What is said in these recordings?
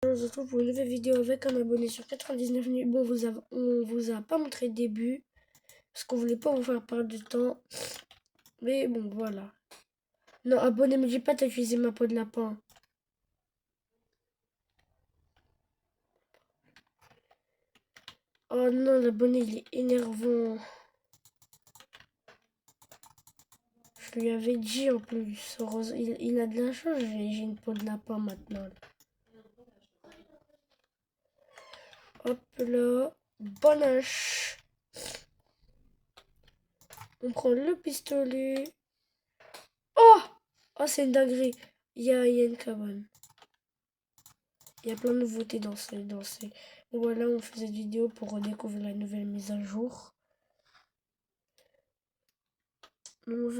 On se retrouve pour une nouvelle vidéo avec un abonné sur 99 000. Bon, on vous a pas montré le début parce qu'on voulait pas vous faire perdre du temps. Mais bon, voilà. Non, abonné, me dis pas t'as utilisé ma peau de lapin. Oh non, l'abonné il est énervant. Je lui avais dit en plus. Il a de la chance, j'ai une peau de lapin maintenant. Hop là. Bonne hache. On prend le pistolet. Oh! Oh, c'est une dinguerie. Il y a une cabane. Il y a plein de nouveautés dans ces. Voilà, on fait cette vidéo pour redécouvrir la nouvelle mise à jour. On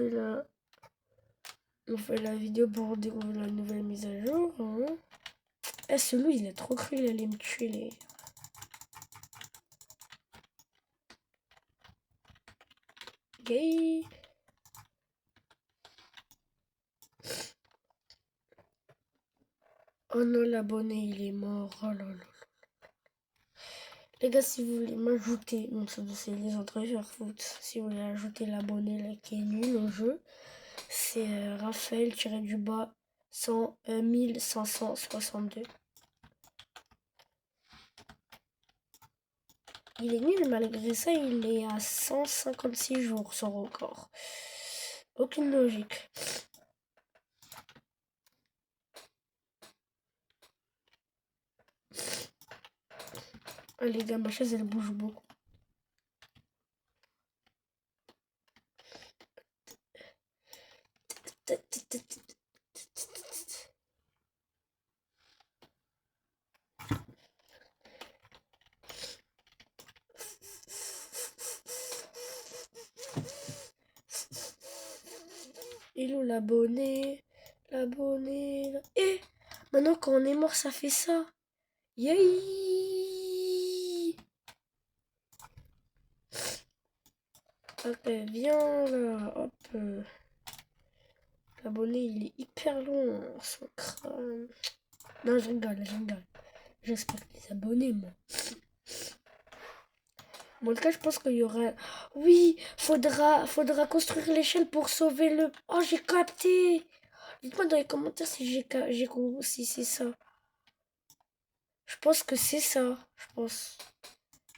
fait la vidéo pour découvrir la nouvelle mise à jour. Hein. Eh, celui, il a trop cru, il allait me tuer, les. Gay. Oh non, l'abonné, il est mort. Oh là là. Les gars, si vous voulez m'ajouter, bon, ça c'est les autres faire foot. Si vous voulez ajouter l'abonné là qui est nul au jeu, c'est Raphaël-du-bas 1562. Il est nul, malgré ça, il est à 156 jours, son record. Aucune logique. Ah, les gars, ma chaise, elle bouge beaucoup. Il est où l'abonné? L'abonné. Et maintenant, quand on est mort, ça fait ça. Yay! Ok, viens là. Hop. L'abonné, il est hyper long. Son crâne. Non, je rigole, je rigole. J'espère que les abonnés, moi. Bon, en tout cas, je pense qu'il y aura. Oui, faudra construire l'échelle pour sauver le. Oh, j'ai capté! Dites-moi dans les commentaires si c'est ça. Je pense que c'est ça. Je pense.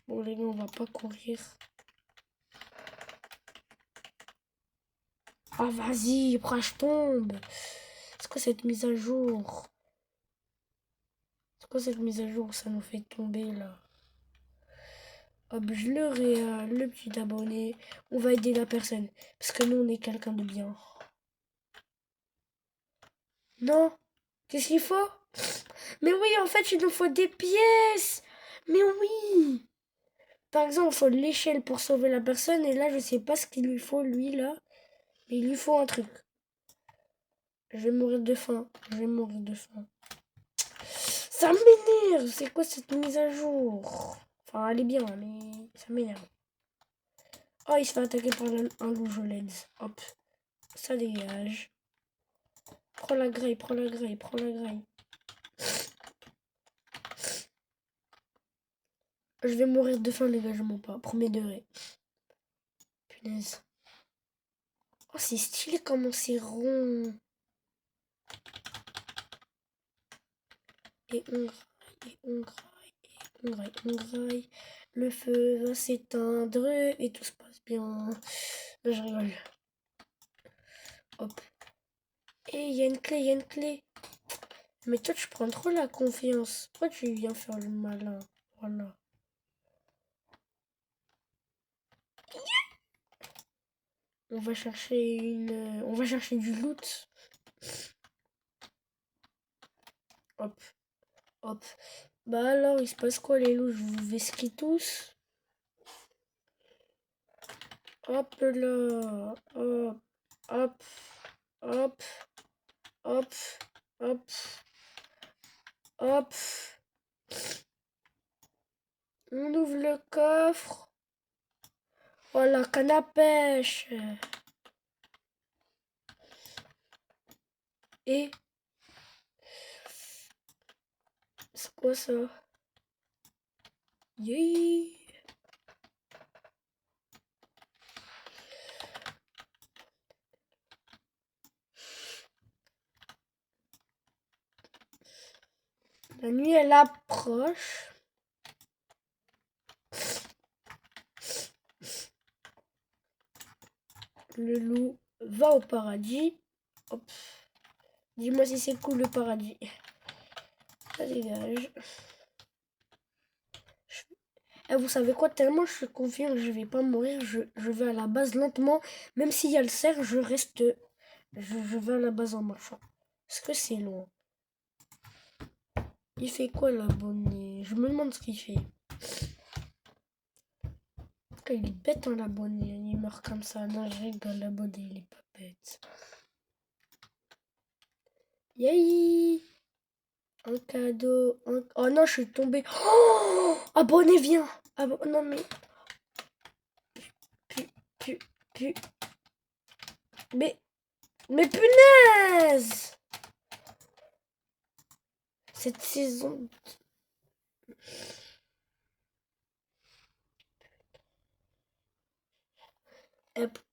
Bon, les gars, on va pas courir. Ah, vas-y, après, je tombe. C'est quoi cette mise à jour? C'est quoi cette mise à jour? Ça nous fait tomber là. Hop, je le petit abonné. On va aider la personne. Parce que nous, on est quelqu'un de bien. Non? Qu'est-ce qu'il faut? Mais oui, en fait, il nous faut des pièces. Mais oui. Par exemple, il faut l'échelle pour sauver la personne. Et là, je sais pas ce qu'il lui faut, lui, là. Mais il lui faut un truc. Je vais mourir de faim. Je vais mourir de faim. Ça m'énerve. C'est quoi cette mise à jour? Enfin, elle est bien, mais ça m'énerve. Oh, il se fait attaquer par un loup Jolens. Hop. Ça dégage. Prends la graille, prends la graille, prends la graille. Je vais mourir de faim, les gars, je mens pas. Premier degré. Punaise. Oh, c'est stylé comment c'est rond. Et on graille, et on graille, et on graille, on graille. Le feu va s'éteindre et tout se passe bien. Non, je rigole. Hop. Et il y a une clé, il y a une clé. Mais toi, tu prends trop la confiance. Pourquoi tu viens faire le malin? Voilà. On va chercher on va chercher du loot. Hop. Hop. Bah alors, il se passe quoi les loups? Je vous vesquis tous. Hop là. Hop. Hop. Hop. Hop. Hop. Hop. On ouvre le coffre. Voilà, canne à pêche. Et C'est quoi ça? Yeah. La nuit, elle approche. Le loup va au paradis. Hop. Dis-moi si c'est cool le paradis. Ça dégage. Vous savez quoi? Tellement je suis confiant que je vais pas mourir, je vais à la base lentement. Même s'il y a le cerf, je reste. Je vais à la base en marchant. Est-ce que c'est loin? Il fait quoi l'abonné? Je me demande ce qu'il fait. Il est bête hein, l'abonné, il meurt comme ça. Non, je rigole, l'abonné, il est pas bête. Yay! Un cadeau. Oh non, je suis tombée. Oh! Abonné, viens! Non mais. Pu, pu. Mais punaise! Cette saison.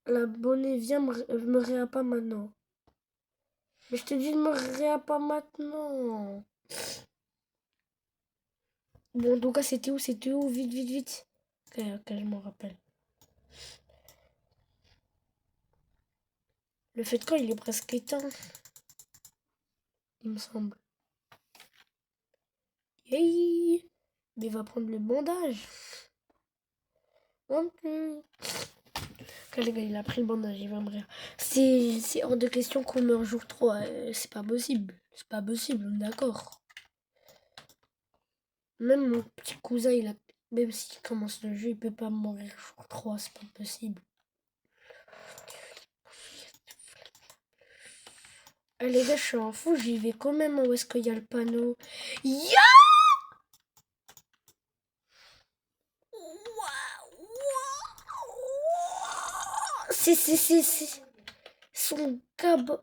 L'abonné, viens me réa pas maintenant. Mais je te dis de me réa pas maintenant. Bon, en tout cas, c'était où? C'était où? Vite, vite, vite. Ok, je m'en rappelle. Le fait quoi, il est presque éteint. Il me semble. Yay! Mais il va prendre le bandage. Ok, les gars, il a pris le bandage, il va me rire. C'est hors de question qu'on meurt jour 3. C'est pas possible. C'est pas possible, on est d'accord. Même mon petit cousin, même s'il commence le jeu, il peut pas mourir jour 3, c'est pas possible. Les gars, je suis en fou, j'y vais quand même. Où est-ce qu'il y a le panneau? Ya! C'est son cab.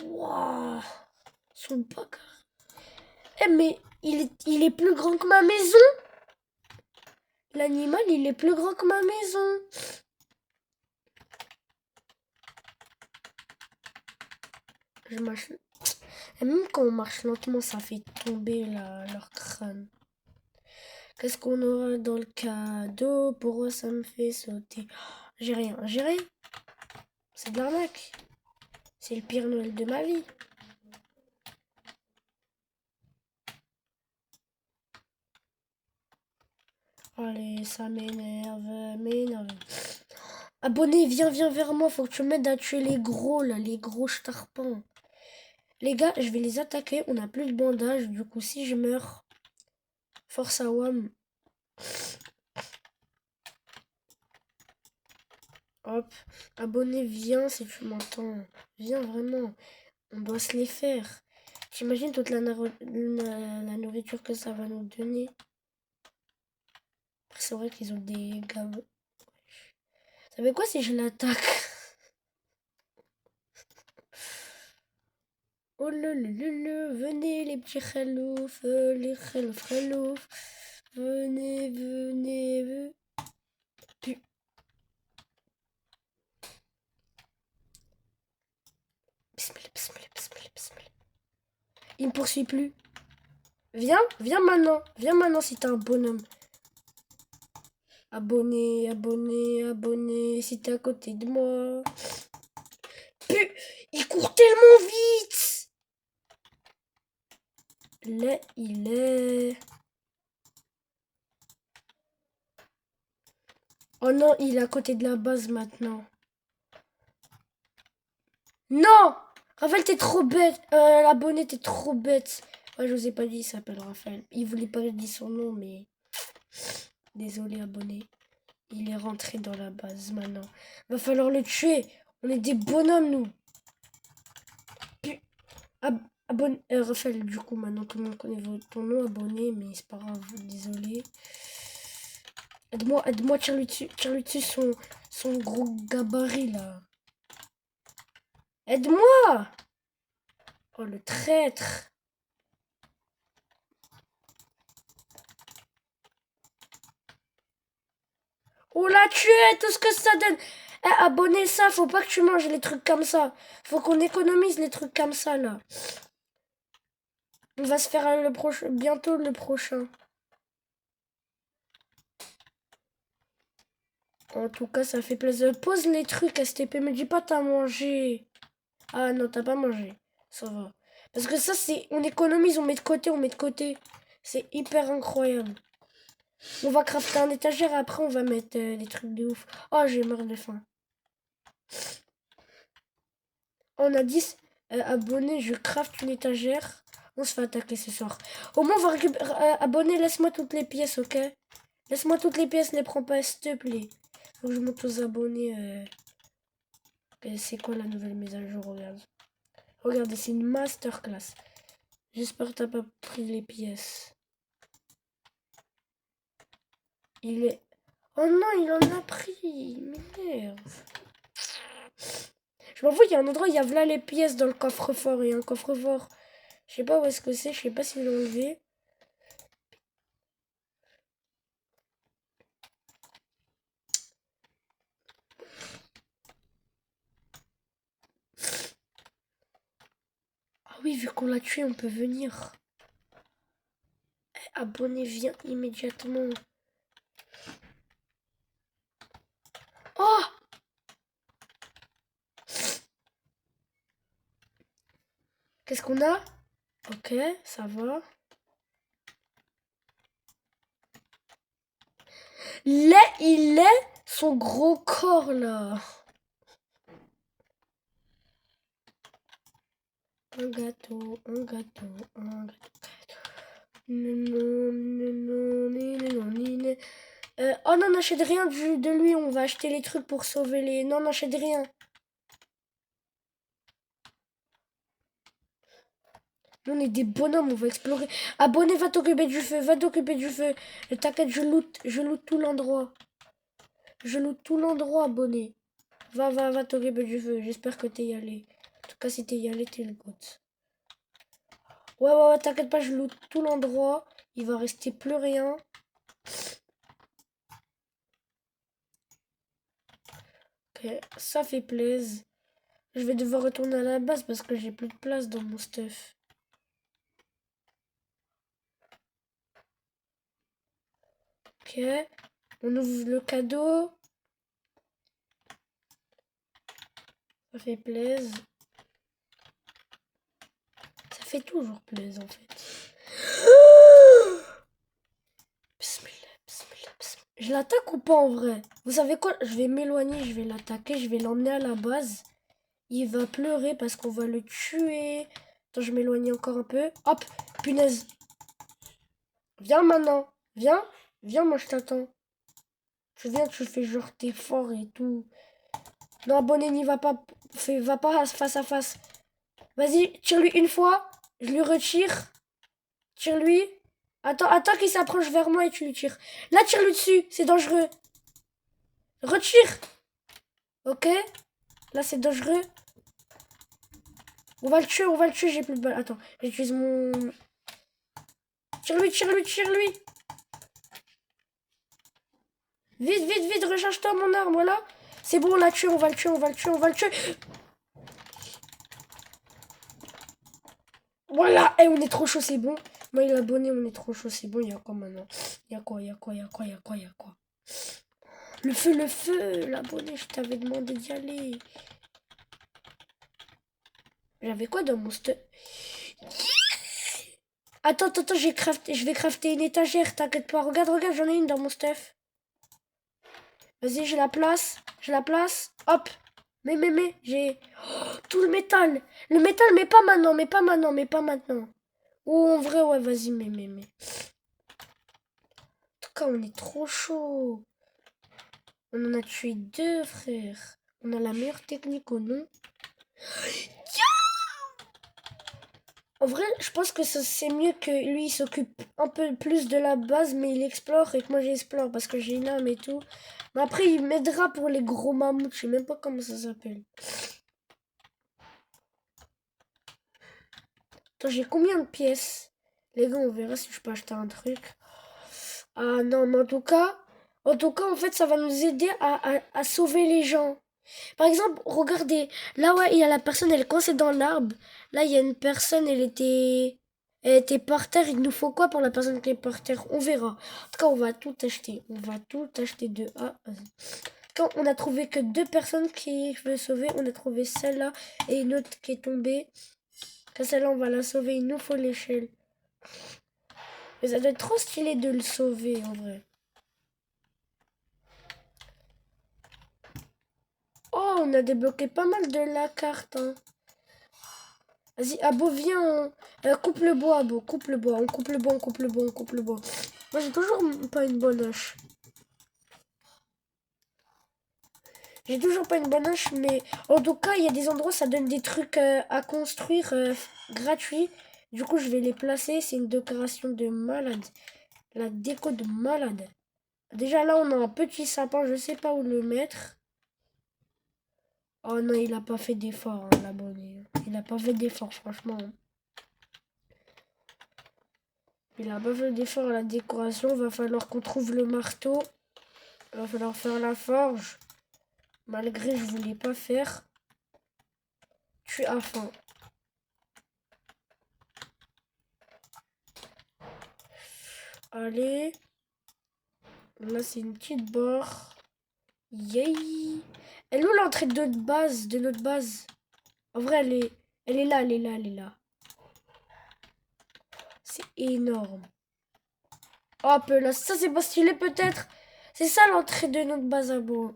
Waouh! Son bac. Mais il est plus grand que ma maison. L'animal, il est plus grand que ma maison. Je marche. Et même quand on marche lentement, ça fait tomber leur crâne. Qu'est-ce qu'on aura dans le cadeau? Pourquoi ça me fait sauter? J'ai rien, j'ai rien. C'est de l'arnaque. C'est le pire Noël de ma vie. Allez, ça m'énerve. Abonné, viens vers moi. Faut que tu m'aides à tuer les gros, là, les gros starpants. Les gars, je vais les attaquer. On n'a plus de bandage. Du coup, si je meurs, force à WAM. Hop. Abonné, viens si tu m'entends. Viens vraiment. On doit se les faire. J'imagine toute la nourriture que ça va nous donner. C'est vrai qu'ils ont des gammes. Vous savez quoi si je l'attaque? Oh venez les petits khalouf, les khalouf. Venez. Bismillah. Il me poursuit plus. Viens maintenant. Viens maintenant si t'es un bonhomme. Abonné, si t'es à côté de moi. Il court tellement vite. Là, il est. Oh non, il est à côté de la base maintenant. Non! Raphaël, t'es trop bête. L'abonné, t'es trop bête. Ouais, je vous ai pas dit, il s'appelle Raphaël. Il voulait pas que je dise son nom, mais... Désolé, abonné. Il est rentré dans la base maintenant. Va falloir le tuer. On est des bonhommes, nous. Abonné. Raphaël, du coup, maintenant tout le monde connaît ton nom, abonné, mais c'est pas grave, désolé. Aide-moi, tire-lui dessus son gros gabarit, là. Aide-moi! Oh, le traître. On l'a tué, tout ce que ça donne. Eh, abonné ça, faut pas que tu manges les trucs comme ça. Faut qu'on économise les trucs comme ça, là. On va se faire bientôt le prochain. En tout cas, ça fait plaisir. Pose les trucs, STP. Me dis pas t'as mangé. Ah non, t'as pas mangé. Ça va. Parce que ça, c'est... On économise, on met de côté, on met de côté. C'est hyper incroyable. On va crafter un étagère, après on va mettre des trucs de ouf. Oh, j'ai mort de faim. On a 10 abonnés, je craft une étagère. On se fait attaquer ce soir. Au moins, on va récupérer... abonnés, laisse-moi toutes les pièces, ok? Laisse-moi toutes les pièces, ne les prends pas, s'il te plaît. Faut que je monte aux abonnés. C'est quoi la nouvelle mise à jour, regarde. Regardez, c'est une masterclass. J'espère que t'as pas pris les pièces. Il est... Oh non, il en a pris. Merde. Je m'en fous, il y a un endroit, il y a là les pièces dans le coffre-fort. Il y a un coffre-fort. Je sais pas où est-ce que c'est, je sais pas s'il l'a enlevé. Ah oui, vu qu'on l'a tué, on peut venir. Abonné, viens immédiatement. Oh! Qu'est-ce qu'on a? Ok, ça va. Il est son gros corps là. Un gâteau, un gâteau, un gâteau. Oh non, n'achète rien de lui, on va acheter les trucs pour sauver les... Non, n'achète rien. Nous, on est des bonhommes, on va explorer. Abonné, va t'occuper du feu, va t'occuper du feu. T'inquiète, je loot tout l'endroit. Je loot tout l'endroit, abonné. Va t'occuper du feu, j'espère que t'es y allé. En tout cas, si t'es y allé, t'es le goût. Ouais, t'inquiète pas, je loot tout l'endroit. Il va rester plus rien. Ok, ça fait plaisir. Je vais devoir retourner à la base parce que j'ai plus de place dans mon stuff. Ok, on ouvre le cadeau. Ça fait plaisir. Ça fait toujours plaisir en fait. Je l'attaque ou pas en vrai? Vous savez quoi? Je vais m'éloigner, je vais l'attaquer, je vais l'emmener à la base. Il va pleurer parce qu'on va le tuer. Attends, je m'éloigne encore un peu. Hop, punaise. Viens maintenant. Viens. Viens, moi je t'attends. Tu viens, tu fais genre t'es fort et tout. Non, abonné, n'y va pas. Va pas face à face. Vas-y, tire-lui une fois. Je lui retire. Tire-lui. Attends qu'il s'approche vers moi et tu lui tires. Là, tire-lui dessus. C'est dangereux. Retire. Ok. Là, c'est dangereux. On va le tuer, j'ai plus de balles. Attends, j'utilise mon... Tire-lui. Vite, recharge-toi mon arme, voilà. C'est bon, on l'a tué, on va le tuer. Voilà, et on est trop chaud, c'est bon. Moi, il est abonné, on est trop chaud, c'est bon. Il y a quoi maintenant? Il y a quoi? Le feu, l'abonné, je t'avais demandé d'y aller. J'avais quoi dans mon stuff? Attends, je vais crafter une étagère, t'inquiète pas. Regarde, j'en ai une dans mon stuff. Vas-y, je la place. Hop. Mais, j'ai tout le métal. Le métal, mais pas maintenant. Oh, en vrai, ouais, vas-y, mais. En tout cas, on est trop chaud. On en a tué deux, frère. On a la meilleure technique au nom. En vrai, je pense que c'est mieux que lui, il s'occupe un peu plus de la base, mais il explore et que moi j'explore parce que j'ai une âme et tout. Mais après, il m'aidera pour les gros mammouths, je sais même pas comment ça s'appelle. Attends, j'ai combien de pièces? Les gars, on verra si je peux acheter un truc. Ah non, mais en tout cas, En tout cas, en fait, ça va nous aider à sauver les gens. Par exemple, regardez, là, ouais, il y a la personne, elle est coincée dans l'arbre. Là, il y a une personne, elle était par terre. Il nous faut quoi pour la personne qui est par terre? On verra. En tout cas, on va tout acheter. On va tout acheter de A à Z. Quand on a trouvé que deux personnes qui veulent sauver, on a trouvé celle-là et une autre qui est tombée. Que celle-là, on va la sauver. Il nous faut l'échelle. Mais ça doit être trop stylé de le sauver, en vrai. Oh, on a débloqué pas mal de la carte, hein. Vas-y, Abo, viens. Coupe le bois, Abo. Coupe le bois. On coupe le bois, on coupe le bois, on coupe le bois. Moi, j'ai toujours pas une bonne hache. J'ai toujours pas une bonne hache, mais en tout cas, il y a des endroits, ça donne des trucs à construire gratuits. Du coup, je vais les placer. C'est une décoration de malade. La déco de malade. Déjà, là, on a un petit sapin. Je sais pas où le mettre. Oh non, il a pas fait d'effort, hein, l'abonné. Il a pas fait d'effort, franchement. Il a pas fait d'effort à la décoration. Va falloir qu'on trouve le marteau. Il va falloir faire la forge. Malgré je voulais pas faire. Je suis à fond. Allez. Là, c'est une petite barre. Yay. Elle est où l'entrée de notre base? De notre base. En vrai, elle est là, elle est là, elle est là. C'est énorme. Hop là, ça c'est pas stylé peut-être. C'est ça l'entrée de notre base à beau.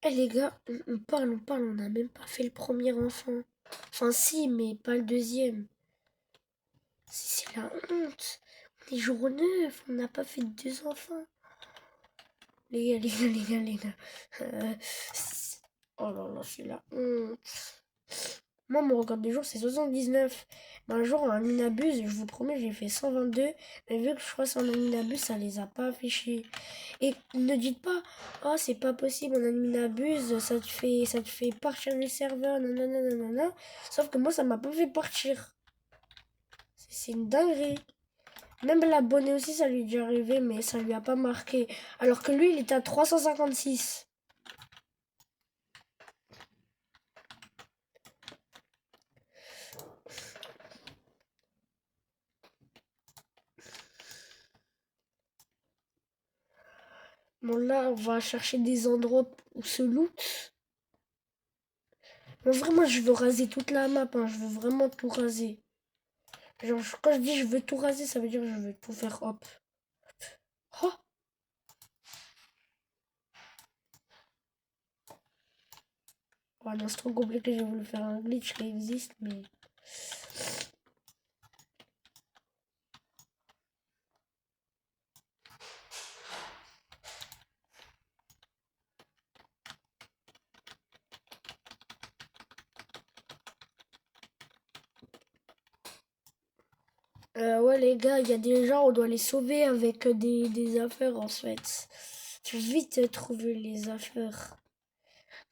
Eh les gars, on parle, on n'a même pas fait le premier enfant. Enfin si, mais pas le deuxième. C'est la honte. On est jour 9, on n'a pas fait deux enfants. Les gars, les gars, les gars, les gars. Oh là là, c'est la honte. Moi, mon record du jour, c'est 79. Mais un jour, en Inabuse, je vous promets, j'ai fait 122. Mais vu que je crois que c'est en Inabuse, ça les a pas affichés. Et ne dites pas, oh, c'est pas possible, en Inabuse, ça te fait partir du serveur, nanana, nanana. Sauf que moi, ça m'a pas fait partir. C'est une dinguerie. Même l'abonné aussi, ça lui est déjà arrivé, mais ça lui a pas marqué. Alors que lui, il était à 356. Bon, là, on va chercher des endroits où se loot. Mais vraiment, je veux raser toute la map, hein. Je veux vraiment tout raser. Genre, quand je dis je veux tout raser, ça veut dire que je veux tout faire hop. Oh! Oh non, c'est trop compliqué, j'ai voulu faire un glitch qui existe, mais... Ouais, les gars, il y a des gens, on doit les sauver avec des affaires, en fait. Tu veux vite trouver les affaires.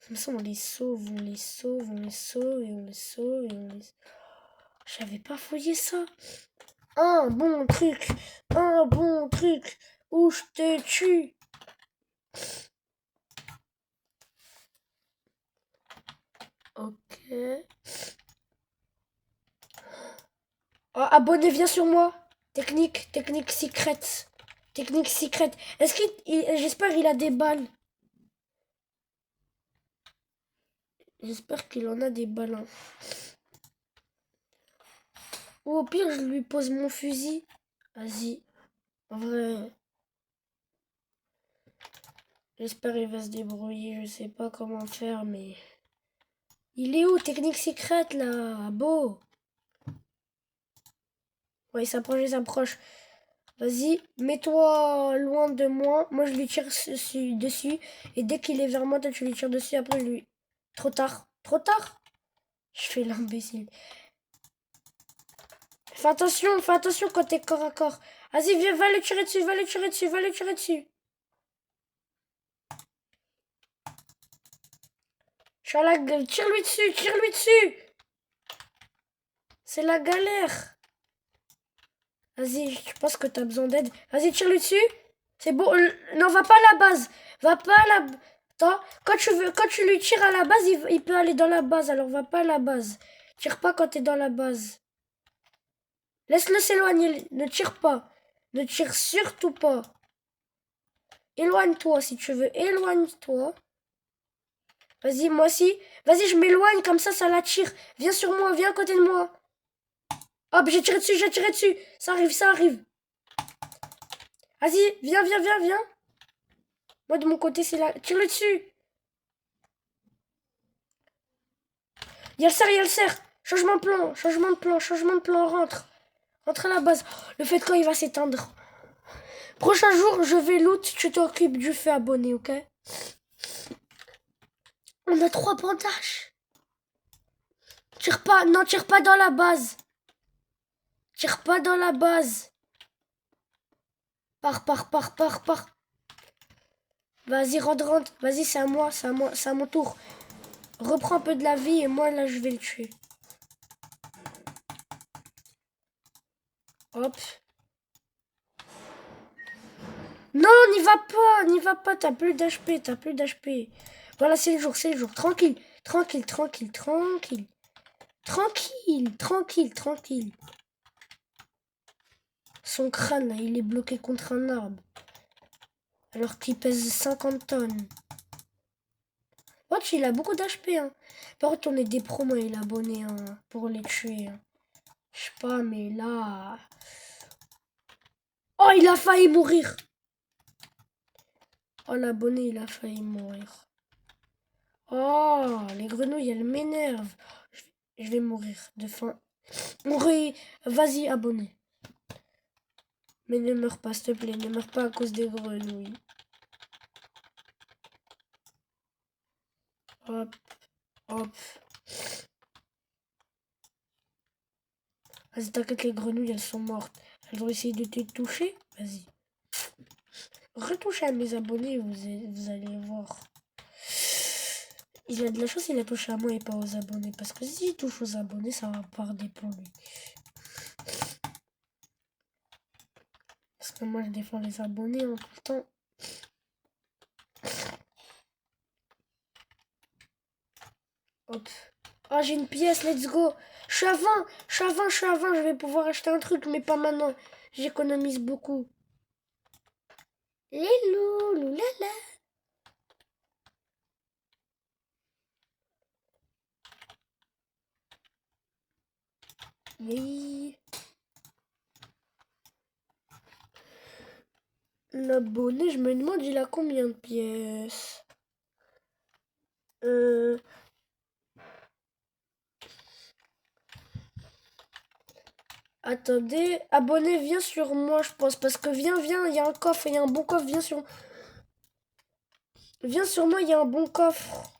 Comme ça, on les sauve, on les sauve, on les sauve, et on les sauve, et on les... J'avais pas fouillé ça. Un bon truc, un bon truc, ou je te tue. Ok. Oh, abonné, viens sur moi. Technique secrète. Technique secrète. Est-ce j'espère qu'il a des balles. J'espère qu'il en a des balles, hein. Ou au pire, je lui pose mon fusil. Vas-y. En vrai. J'espère qu'il va se débrouiller. Je sais pas comment faire, mais... Il est où, technique secrète, là? Beau. Ouais, il s'approche, il s'approche. Vas-y, mets-toi loin de moi. Moi, je lui tire dessus. Et dès qu'il est vers moi, toi, tu lui tires dessus. Après, lui... Trop tard. Trop tard. Je fais l'imbécile. Fais attention quand t'es corps à corps. Vas-y, viens, va le tirer dessus, va le tirer dessus, va le tirer dessus. Je suis à la gueule. Tire-lui dessus, tire-lui dessus. C'est la galère. Vas-y, je pense que t'as besoin d'aide. Vas-y, tire-lui dessus. C'est bon. Non, va pas à la base. Va pas à la... Attends, quand tu lui tires à la base, il peut aller dans la base. Alors, va pas à la base. Tire pas quand t'es dans la base. Laisse-le s'éloigner. Ne tire pas. Ne tire surtout pas. Éloigne-toi si tu veux. Éloigne-toi. Vas-y, moi aussi. Vas-y, je m'éloigne. Comme ça l'attire. Viens sur moi. Viens à côté de moi. Hop, j'ai tiré dessus. J'ai tiré dessus. Ça arrive, ça arrive. Vas-y, viens, viens, viens, viens. Moi, de mon côté, c'est là. Tire-le dessus. Il y a le cerf, il y a le cerf. Changement de plan, changement de plan, changement de plan. Rentre. Rentre à la base. Le fait quand il va s'éteindre. Prochain jour, je vais loot. Tu t'occupes du feu abonné, ok? On a 3 bandages. Tire pas. Non, tire pas dans la base. Tire pas dans la base. Pars, pars, pars, pars, pars. Vas-y, rentre, rentre. Vas-y, c'est à moi, c'est à moi, c'est à mon tour. Reprends un peu de la vie et moi, là, je vais le tuer. Hop. Non, n'y va pas, t'as plus d'HP, t'as plus d'HP. Voilà, c'est le jour, c'est le jour. Tranquille, tranquille, tranquille, tranquille. Tranquille, tranquille, tranquille. Son crâne, là, il est bloqué contre un arbre. Alors qu'il pèse 50 tonnes. Watch, il a beaucoup d'HP, hein. Par contre, on est des promos, il a abonné, hein, pour les tuer. Hein. Je sais pas, mais là... Oh, il a failli mourir. Oh, l'abonné, il a failli mourir. Oh, les grenouilles, elles m'énervent. Je vais mourir de faim. Vas-y, abonné. Mais ne meurs pas, s'il te plaît. Ne meurs pas à cause des grenouilles. Hop, hop. Vas-y, t'inquiète, les grenouilles, elles sont mortes. Elles vont essayer de te toucher. Vas-y. Retouchez à mes abonnés, vous allez voir. Il a de la chance, il a touché à moi et pas aux abonnés. Parce que s'il touche aux abonnés, ça va parler pour lui. Parce que moi, je défends les abonnés en tout le temps. Hop. Oh, j'ai une pièce, let's go. Je suis à 20, je suis à 20, je suis à 20. Je vais pouvoir acheter un truc, mais pas maintenant. J'économise beaucoup. Les loups, loulala. Oui. L'abonné, je me demande, il a combien de pièces? Attendez, abonné, viens sur moi, je pense. Parce que viens, il y a un coffre, il y a un bon coffre, viens sur... Viens sur moi, il y a un bon coffre.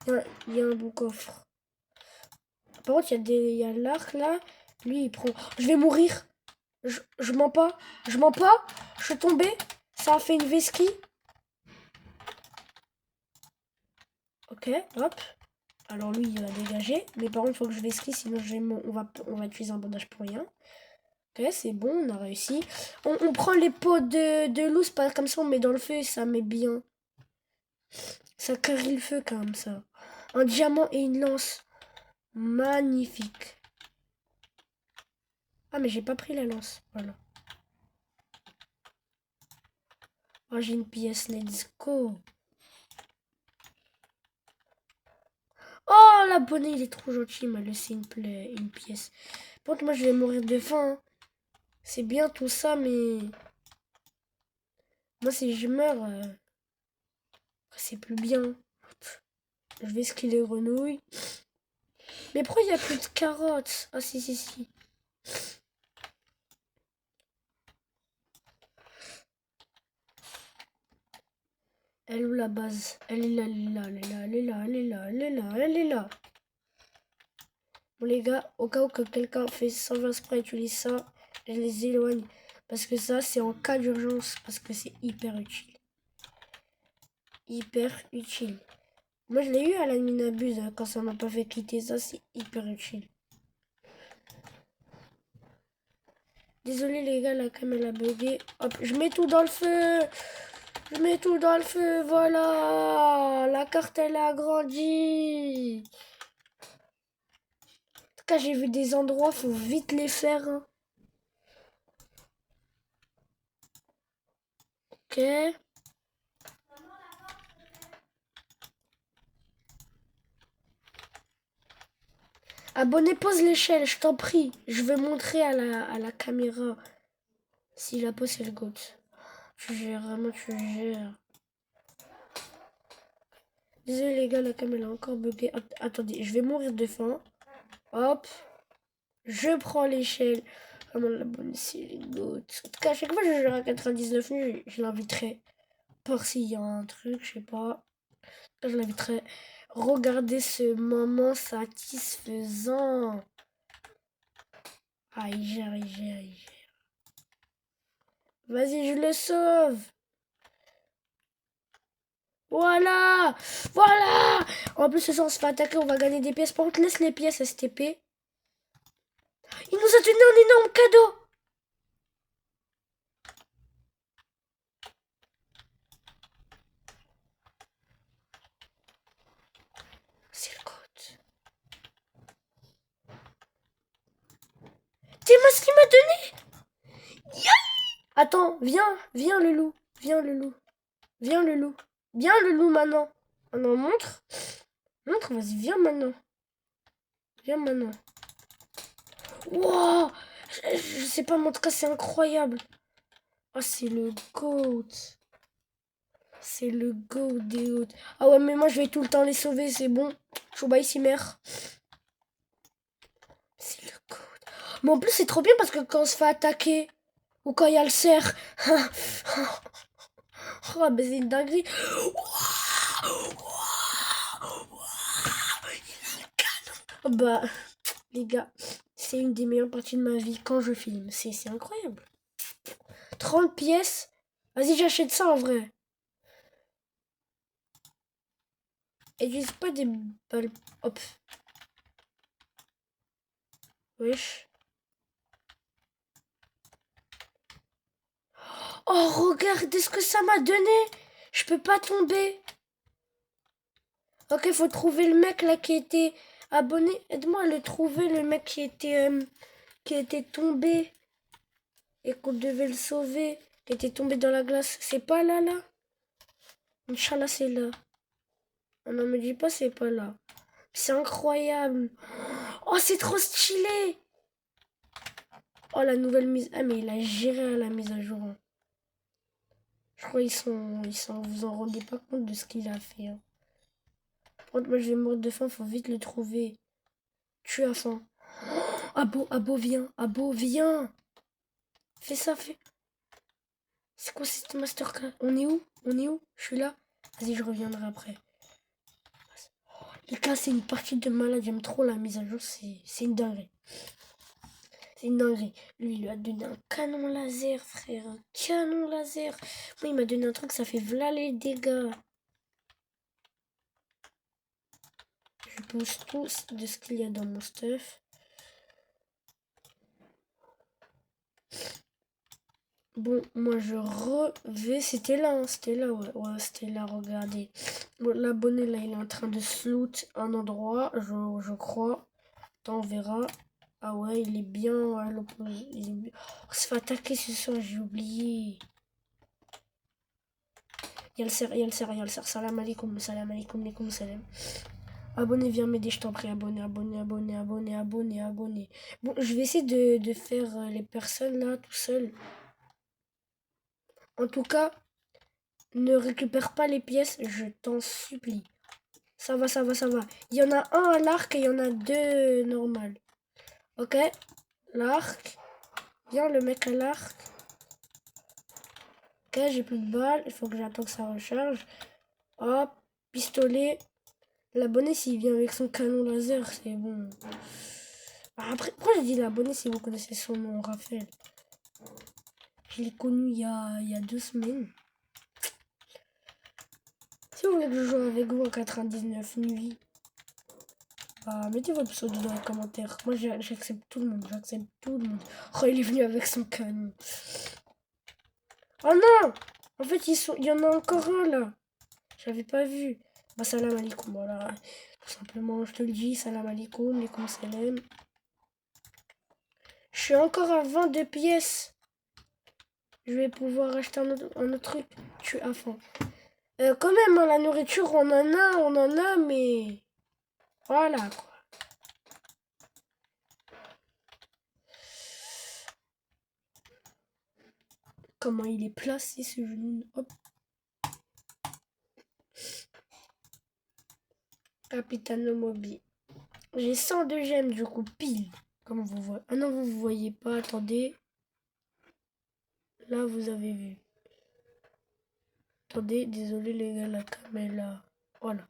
Il y a un bon coffre. Par contre, il y a l'arc là. Lui, il prend... Je vais mourir. Je mens pas. Je mens pas. Je suis tombé. Ça a fait une vesquille. Ok, hop. Alors lui, il a dégagé. Mais par contre, il faut que je vesquille, sinon on va utiliser un bandage pour rien. Ok, c'est bon, on a réussi. On prend les pots de loose, pas comme ça, on met dans le feu et ça met bien. Ça cueille le feu comme ça. Un diamant et une lance. Magnifique. Ah, mais j'ai pas pris la lance. Voilà. Oh, j'ai une pièce, let's go. Oh, l'abonné, il est trop gentil, il m'a laissé une pièce. Par contre, moi, je vais mourir de faim. Hein. C'est bien tout ça, mais... Moi, si je meurs, c'est plus bien. Je vais skier les grenouilles. Mais pourquoi il n'y a plus de carottes? Ah, si, si, si. Elle est où la base? Elle est là, elle est là, elle est là, elle est là, elle est là, elle est là, elle est là. Bon les gars, au cas où que quelqu'un fait 120 sprays, utilise ça, je les éloigne. Parce que ça, c'est en cas d'urgence, parce que c'est hyper utile. Hyper utile. Moi, je l'ai eu à la mine abuse quand ça m'a pas fait quitter. Ça, c'est hyper utile. Désolé, les gars, la cam, elle a bugué. Hop, je mets tout dans le feu. Je mets tout dans le feu. Voilà. La carte, elle a agrandi. En tout cas, j'ai vu des endroits, faut vite les faire. Hein. Ok. Abonné, pose l'échelle, je t'en prie. Je vais montrer à la caméra si la pose, elle goûte. Tu gères, vraiment, tu gères. Désolé, les gars, la caméra a encore bugué. Attendez, je vais mourir de faim. Hop. Je prends l'échelle. Vraiment, l'abonné, c'est les gouttes. En tout cas, à chaque fois que je joue à 99 nuits, je l'inviterai. Par s'il y a un truc, je sais pas. Je l'inviterai. Regardez ce moment satisfaisant. Ah, il gère, il gère, il gère. Vas-y, je le sauve. Voilà. Voilà. En plus, ce soir, on se fait attaquer, on va gagner des pièces. Par contre, laisse les pièces STP. Il nous a donné un énorme cadeau. C'est le code. Dis-moi ce qu'il m'a donné. Yeah. Attends, viens le loup. Viens le loup. Viens le loup. Viens le loup maintenant. Maintenant, montre. Montre, vas-y, viens maintenant. Viens maintenant. Wow. Je sais pas, mais en tout cas, c'est incroyable. Oh, c'est le GOAT. C'est le GOAT des GOAT. Ah ouais, mais moi, je vais tout le temps les sauver, c'est bon. Chouba ici, mère. C'est le GOAT. Mais en plus, c'est trop bien parce que quand on se fait attaquer, ou quand il y a le cerf. Oh, bah c'est une dinguerie. Oh, bah, les gars, c'est une des meilleures parties de ma vie quand je filme. C'est incroyable. 30 pièces. Vas-y, j'achète ça en vrai. Et j'utilise pas des balles. Hop. Wesh. Oh, regardez ce que ça m'a donné. Je peux pas tomber. Ok, faut trouver le mec là qui était abonné. Aide-moi à le trouver, le mec qui était tombé et qu'on devait le sauver. Qui était tombé dans la glace. C'est pas là, là? Inch'Allah, c'est là. Oh non, me dis pas, c'est pas là. C'est incroyable. Oh, c'est trop stylé. Oh, la nouvelle mise. Ah, mais il a géré la mise à jour. Hein. Je crois vous en rendez pas compte de ce qu'il a fait. Hein. Par contre, moi, je vais mourir de faim, faut vite le trouver. Tu as faim. Abo, viens. Abo, viens. Fais ça, fais. C'est quoi cette masterclass? On est où? On est où? Je suis là. Vas-y, je reviendrai après. Les gars, c'est une partie de malade. J'aime trop la mise à jour. C'est une dinguerie. C'est une dinguerie. Lui, il lui a donné un canon laser, frère. Un canon laser. Moi, il m'a donné un truc, ça fait v'là les dégâts. Je pose tout de ce qu'il y a dans mon stuff. Bon, moi je revais. C'était là, hein, c'était là, ouais, ouais c'était là, regardez. Bon, l'abonné là, il est en train de sloot un endroit, je crois. Attends, on verra. Ah ouais, il est bien à l'opposé. On se fait attaquer ce soir, j'ai oublié. Il y a le cerf, il y a le cerf, il y a le cerf. Salam alaikum, salam alaikum, alaikum salam. Abonné, viens m'aider, je t'en prie. Abonné, abonné, abonné, abonné, abonné, abonné. Bon, je vais essayer de faire les personnes là tout seul. En tout cas, ne récupère pas les pièces, je t'en supplie. Ça va, ça va, ça va. Il y en a un à l'arc et il y en a deux normales. Ok, l'arc. Viens, le mec à l'arc. Ok, j'ai plus de balles. Il faut que j'attende que ça recharge. Hop, pistolet. L'abonné, s'il vient avec son canon laser, c'est bon. Après, pourquoi je dis l'abonné si vous connaissez son nom, Raphaël? Je l'ai connu il y a 2 semaines. Si vous voulez que je joue avec vous en 99 nuits, bah, mettez votre pseudo dans les commentaires. Moi, j'accepte tout le monde. J'accepte tout le monde. Oh, il est venu avec son canon. Oh non! En fait, il y en a encore un là. J'avais pas vu. Bah, salam alaikum. Voilà. Tout simplement, je te le dis. Salam alaikum. Les salam. Je suis encore à 22 pièces. Je vais pouvoir acheter un autre truc. Je suis à fond. Quand même, hein, la nourriture, on en a, mais... Voilà, quoi. Comment il est placé, ce genou. Hop. Capitano Mobi. J'ai 102 gemmes, du coup, pile. Comme vous voyez. Ah non, vous voyez pas, attendez. Là, vous avez vu. Attendez, désolé les gars, la caméra. Voilà.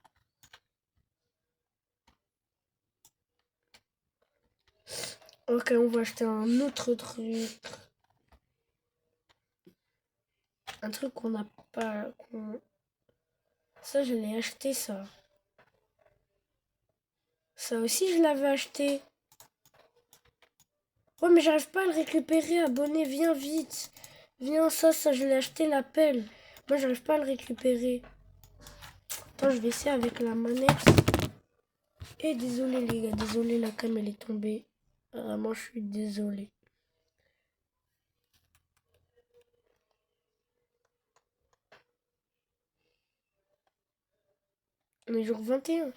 Ok, on va acheter un autre truc. Un truc qu'on n'a pas... Ça, je l'ai acheté, ça. Ça aussi, je l'avais acheté. Ouais, mais j'arrive pas à le récupérer, abonné. Viens vite. Viens, ça, je l'ai acheté, la pelle. Moi, j'arrive pas à le récupérer. Attends, je vais essayer avec la manette. Et désolé, les gars. Désolé, la cam, elle est tombée. Vraiment, je suis désolé. On est jour 21.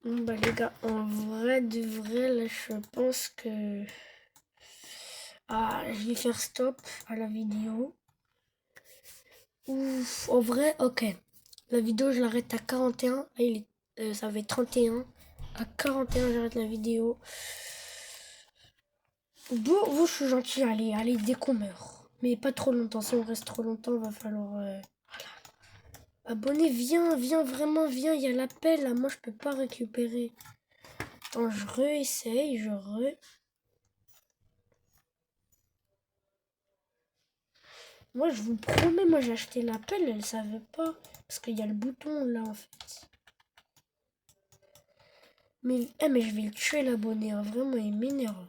Bah les gars, en vrai de vrai, là je pense que... Ah, je vais faire stop à la vidéo. Ouf, en vrai, ok. La vidéo, je l'arrête à 41. Là, ça va être 31. À 41, j'arrête la vidéo. Vous, je suis gentil, allez, dès qu'on meurt. Mais pas trop longtemps, si on reste trop longtemps, va falloir... Voilà. Abonné, viens, vraiment, viens, il y a l'appel, là, moi je peux pas récupérer. Attends, je réessaye, Moi, je vous promets, moi j'ai acheté l'appel, elle savait pas. Parce qu'il y a le bouton là en fait. Mais je vais le tuer l'abonné, hein. Vraiment, il m'énerve.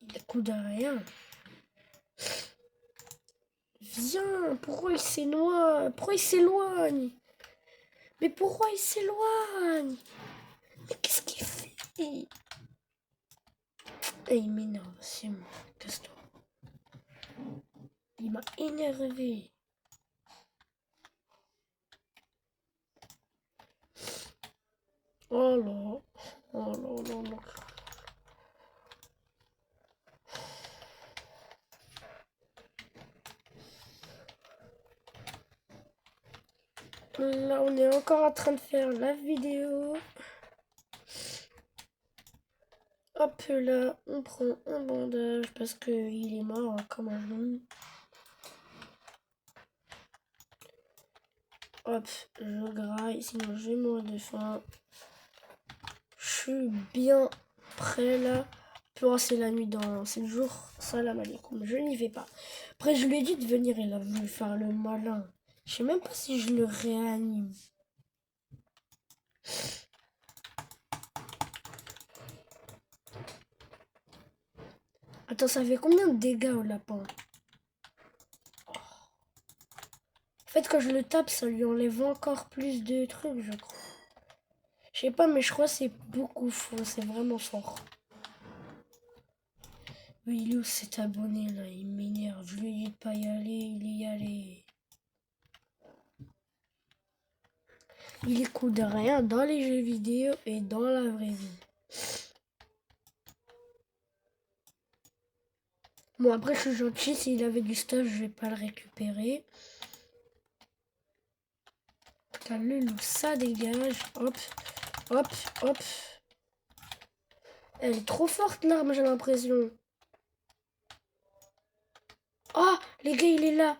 Il coûte à rien. Viens, pourquoi il s'éloigne? Pourquoi il s'éloigne? Mais pourquoi il s'éloigne? Mais qu'est-ce qu'il fait? Il m'énerve, c'est moi. Casse-toi. Il m'a énervé. Oh là. Oh là là là. Là, on est encore en train de faire la vidéo. Hop là, on prend un bandage parce qu'il est mort comme un genou. Hop, je graille, sinon je vais mourir de faim. Je suis bien prêt là. Pour c'est la nuit dans 7 jours. Salam alaikum, je n'y vais pas. Après, je lui ai dit de venir, il a voulu faire le malin. Je sais même pas si je le réanime. Attends, ça fait combien de dégâts au lapin? En fait, quand je le tape, ça lui enlève encore plus de trucs, je crois. Je sais pas, mais je crois que c'est beaucoup fort. C'est vraiment fort. Mais il est où cet abonné là? Il m'énerve. Je lui ai dit de pas y aller. Il y allé. Il écoute rien dans les jeux vidéo et dans la vraie vie. Bon, après, je suis gentil. S'il avait du stuff, je vais pas le récupérer. T'as le loup, ça dégage. Hop, hop, hop. Elle est trop forte l'arme, j'ai l'impression. Oh, les gars, il est là.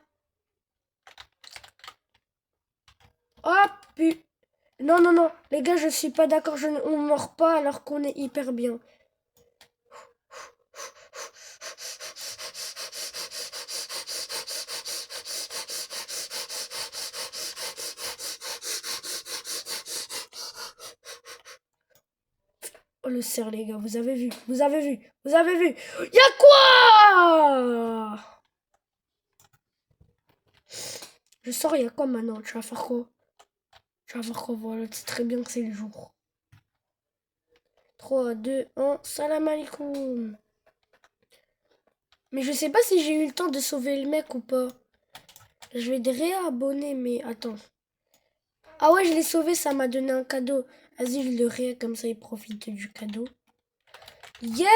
Hop, non, non, non. Les gars, je suis pas d'accord. On meurt pas alors qu'on est hyper bien. Oh, le cerf, les gars, vous avez vu, vous avez vu, vous avez vu. Y'a quoi? Je sors, y'a quoi maintenant? Tu vas faire quoi? Tu vas faire quoi? Voilà, tu sais très bien que c'est le jour. 3, 2, 1, salam alaikum. Mais je sais pas si j'ai eu le temps de sauver le mec ou pas. Je vais te réabonner, mais attends. Ah ouais, je l'ai sauvé, ça m'a donné un cadeau. Vas-y, je le réa, comme ça il profite du cadeau. Yay!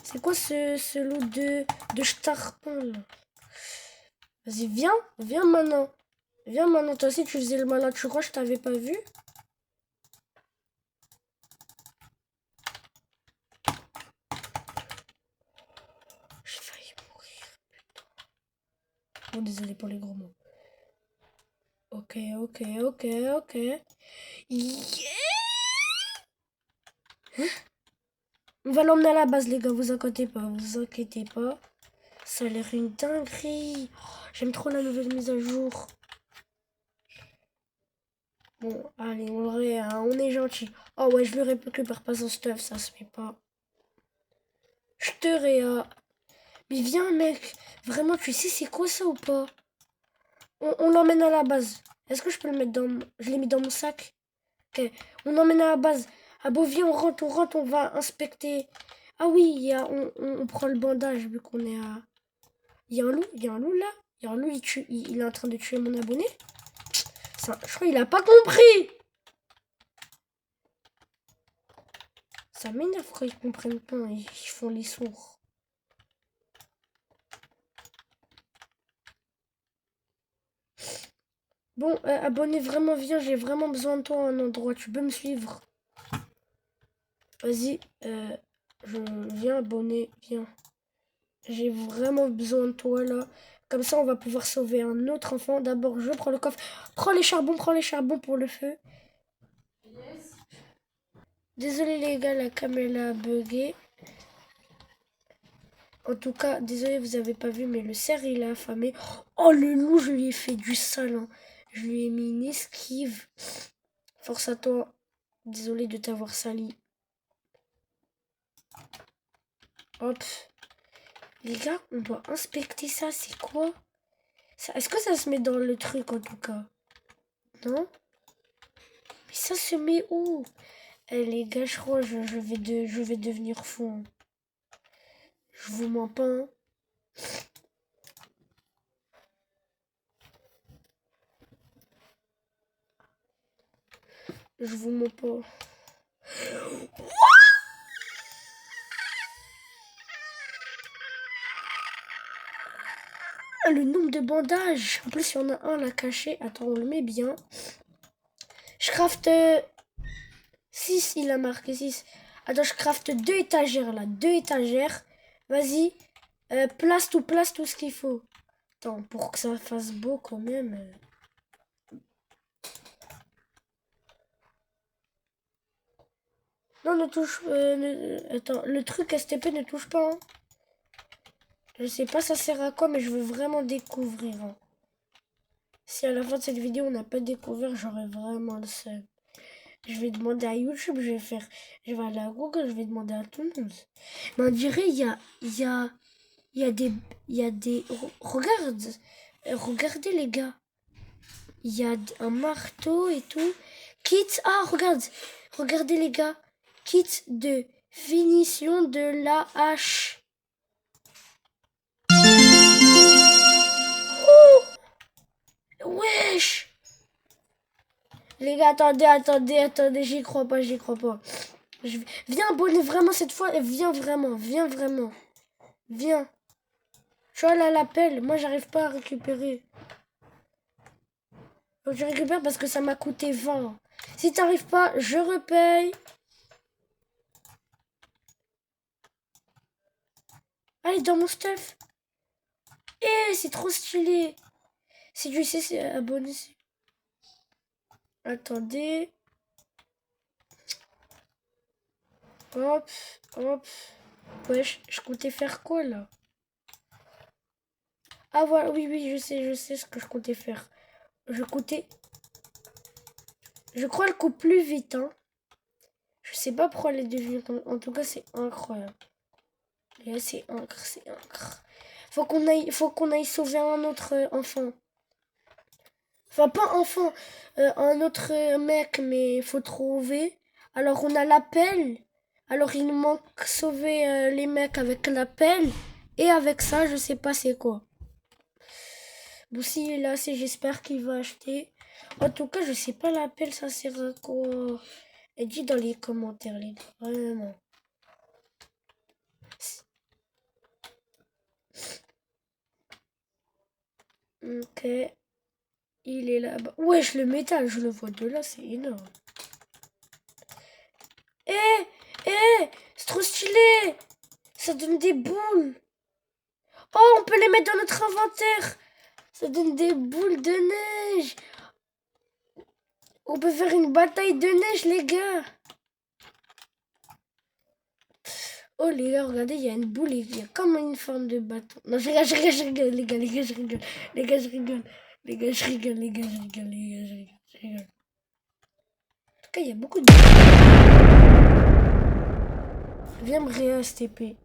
C'est quoi ce lot de starpin là? Vas-y, viens, viens maintenant. Viens maintenant, toi aussi tu faisais le malin, tu crois que je t'avais pas vu? J'ai failli mourir. Bon, désolé pour les gros mots. Ok, ok, ok, ok. Yeah! On va l'emmener à la base, les gars, vous inquiétez pas, vous inquiétez pas. Ça a l'air une dinguerie. Oh, j'aime trop la nouvelle mise à jour. Bon, allez, on est gentil. Oh ouais, je le récupère pas son stuff, ça se fait pas. Je te réa. Mais viens, mec. Vraiment, tu sais c'est quoi ça ou pas? On l'emmène à la base. Est-ce que je peux le mettre dans... Je l'ai mis dans mon sac. Ok, on l'emmène à la base. Ah bon, viens, on rentre, on va inspecter. Ah oui, on prend le bandage vu qu'on est à... Il y a un loup, il y a un loup là. Il y a un loup, il est en train de tuer mon abonné. Ça, je crois qu'il a pas compris. Ça m'énerve quand ils comprennent pas, ils font les sourds. Bon, abonné, vraiment, viens, j'ai vraiment besoin de toi à un endroit, tu peux me suivre. Vas-y, je viens, abonné, viens. J'ai vraiment besoin de toi, là. Comme ça, on va pouvoir sauver un autre enfant. D'abord, je prends le coffre. Prends les charbons pour le feu. Désolé, les gars, la caméra a bugué. En tout cas, désolé, vous avez pas vu, mais le cerf, il a affamé. Oh, le loup, je lui ai fait du sale, hein. Je lui ai mis une esquive. Force à toi. Désolé de t'avoir sali. Hop. Les gars, on doit inspecter ça. C'est quoi ça? Est-ce que ça se met dans le truc, en tout cas? Non? Mais ça se met où? Eh, les gars, je crois je vais devenir fou, hein. Je vous mens pas, hein. Je vous mens pas. Ah, le nombre de bandages. En plus, il y en a un là caché. Attends, on le met bien. Je crafte 6, il a marqué 6. Attends, je crafte 2 étagères là. 2 étagères. Vas-y. Place tout ce qu'il faut. Attends, pour que ça fasse beau quand même. Non, ne touche... attends, le truc STP ne touche pas, hein. Je sais pas ça sert à quoi, mais je veux vraiment découvrir, hein. Si à la fin de cette vidéo on n'a pas découvert, j'aurais vraiment le seum. Je vais demander à YouTube, je vais aller à Google, je vais demander à tout le monde. Mais on dirait il y a des, regarde, regardez les gars, il y a un marteau et tout. Kit, ah regarde, regardez les gars, kit de finition de la hache. Oh, wesh. Les gars, attendez, j'y crois pas, j'y crois pas. Viens, abonne vraiment cette fois, viens vraiment, viens. Tu vois là l'appel, moi j'arrive pas à récupérer. Faut que je récupère parce que ça m'a coûté 20. Si t'arrives pas, je repaye. Allez, dans mon stuff. Eh, c'est trop stylé. Si tu sais, c'est abonné. Attendez. Hop, hop. Wesh, je comptais faire quoi là? Ah voilà, oui, je sais ce que je comptais faire. Je comptais... Je crois elle coupe plus vite, hein. Je sais pas pourquoi elle est devenue comme... En tout cas, c'est incroyable. Et là, c'est incre, c'est incre. Faut qu'on aille sauver un autre enfant. Enfin, pas enfant, un autre mec, mais faut trouver. Alors, on a l'appel. Alors, il nous manque sauver les mecs avec l'appel. Et avec ça, je sais pas c'est quoi. Bon, s'il est là, j'espère qu'il va acheter. En tout cas, je sais pas l'appel, ça sert à quoi. Et dis dans les commentaires, les gars. Vraiment. Ok. Il est là-bas. Wesh, le métal, je le vois de là, c'est énorme. C'est trop stylé. Ça donne des boules. Oh, on peut les mettre dans notre inventaire. Ça donne des boules de neige. On peut faire une bataille de neige, les gars. Oh, les gars, regardez, il y a une boule, il y a comme une forme de bâton. Non, je rigole, les gars, je rigole. Les gars, je rigole. Les gars, je rigole, les gars, je rigole, les gars, je rigole. En tout cas, il y a beaucoup de... Viens me réa-STP.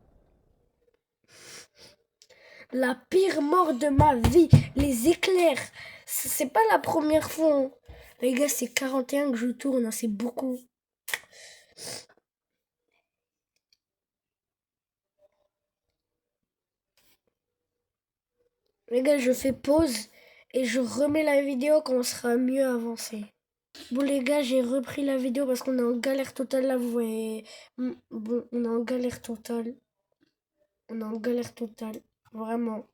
La pire mort de ma vie, les éclairs. C'est pas la première fois. Hein. Les gars, c'est 41 que je tourne, hein, c'est beaucoup. Les gars, je fais pause et je remets la vidéo quand on sera mieux avancé. Bon les gars, j'ai repris la vidéo parce qu'on est en galère totale là, vous voyez. Bon, on est en galère totale. On est en galère totale. Vraiment.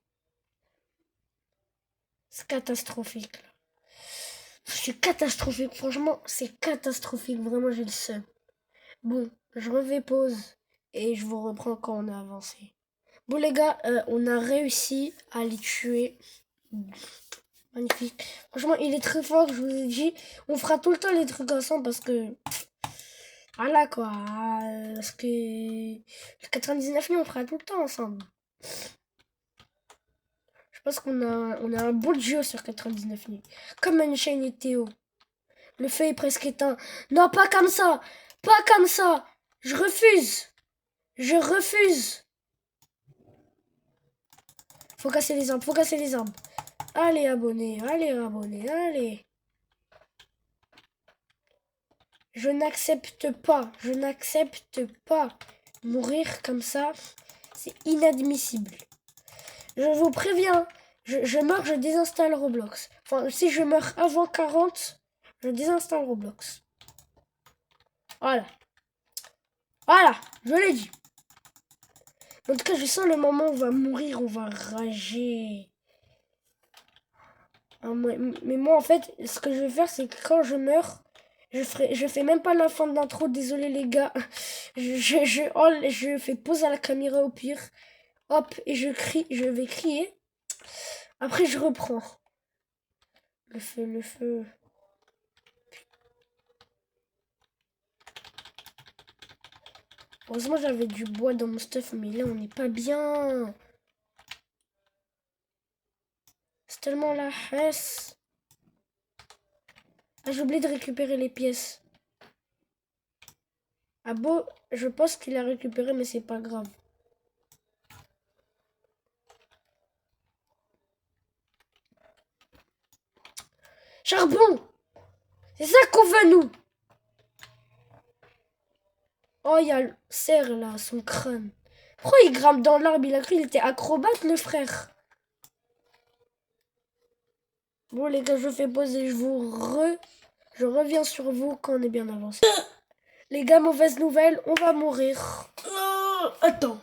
C'est catastrophique là. C'est catastrophique, franchement, c'est catastrophique. Vraiment, j'ai le seum. Bon, je refais pause et je vous reprends quand on a avancé. Bon les gars, on a réussi à les tuer. Magnifique. Franchement, il est très fort, je vous ai dit. On fera tout le temps les trucs ensemble parce que... Voilà quoi. Parce que... Le 99 000, on fera tout le temps ensemble. Je pense on a un beau jeu sur 99 000. Comme une chaîne et Théo. Le feu est presque éteint. Non, pas comme ça. Pas comme ça. Je refuse. Je refuse. Faut casser les arbres, faut casser les arbres. Allez, abonnés, allez. Je n'accepte pas mourir comme ça. C'est inadmissible. Je vous préviens, je meurs, je désinstalle Roblox. Enfin, si je meurs avant 40, je désinstalle Roblox. Voilà. Voilà, je l'ai dit. En tout cas, je sens le moment où on va mourir, on va rager. Mais moi, en fait, ce que je vais faire, c'est que quand je meurs, je fais même pas la fin de l'intro, désolé les gars. Je fais pause à la caméra au pire. Hop, et je vais crier. Après, je reprends. Le feu, le feu. Heureusement, j'avais du bois dans mon stuff, mais là, on n'est pas bien. C'est tellement la hesse. Ah, j'ai oublié de récupérer les pièces. Ah bon, je pense qu'il a récupéré, mais c'est pas grave. Charbon! C'est ça qu'on veut, nous! Oh, il y a le cerf, là, son crâne. Pourquoi il grimpe dans l'arbre? Il a cru qu'il était acrobate, le frère. Bon, les gars, je fais pause et je reviens sur vous quand on est bien avancé. Les gars, mauvaise nouvelle, on va mourir. Attends.